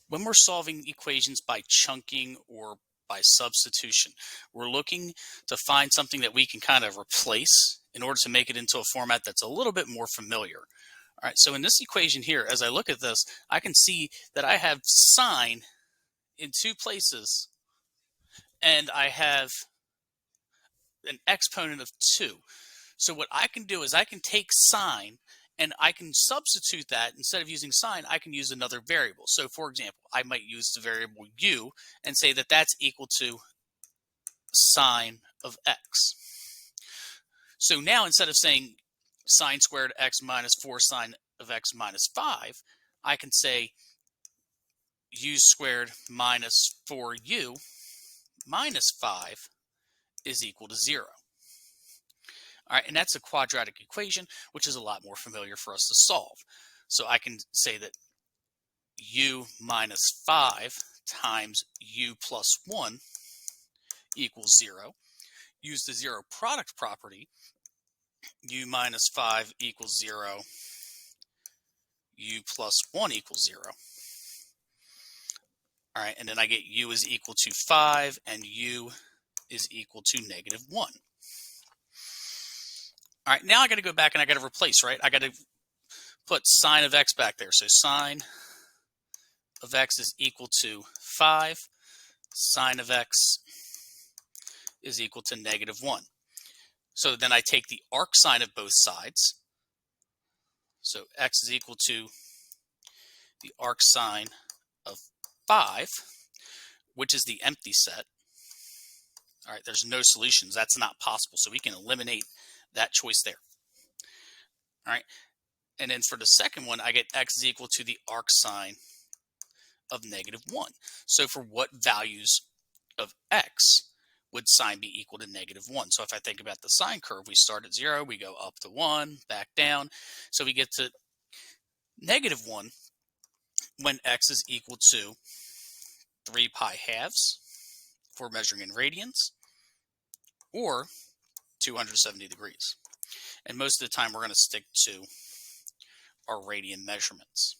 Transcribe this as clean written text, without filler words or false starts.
When we're solving equations by chunking or by substitution, we're looking to find something that we can kind of replace in order to make it into a format that's a little bit more familiar. All right, so in this equation here, as I look at this, I can see that I have sine in two places and I have an exponent of 2. So what I can do is I can take sine and I can substitute that. Instead of using sine, I can use another variable. So for example, I might use the variable u and say that that's equal to sine of x. So now instead of saying sine squared x minus 4 sine of x minus 5, I can say u squared minus 4u minus 5 is equal to 0. All right, and that's a quadratic equation, which is a lot more familiar for us to solve. So I can say that u minus 5 times u plus 1 equals 0. Use the zero product property. U minus 5 equals 0. U plus 1 equals 0. All right, and then I get u is equal to 5 and u is equal to negative 1. All right, now I got to go back and I got to replace, right? I got to put sine of x back there. So sine of x is equal to 5. Sine of x is equal to negative 1. So then I take the arc sine of both sides. So x is equal to the arc sine of 5, which is the empty set. All right, there's no solutions. That's not possible. So we can eliminate that choice there. All right, and then for the second one, I get x is equal to the arc sine of negative 1. So for what values of x would sine be equal to negative 1? So if I think about the sine curve, we start at 0, we go up to 1, back down. So we get to negative 1 when x is equal to 3 pi halves if we're measuring in radians, or 270 degrees. And most of the time we're going to stick to our radian measurements.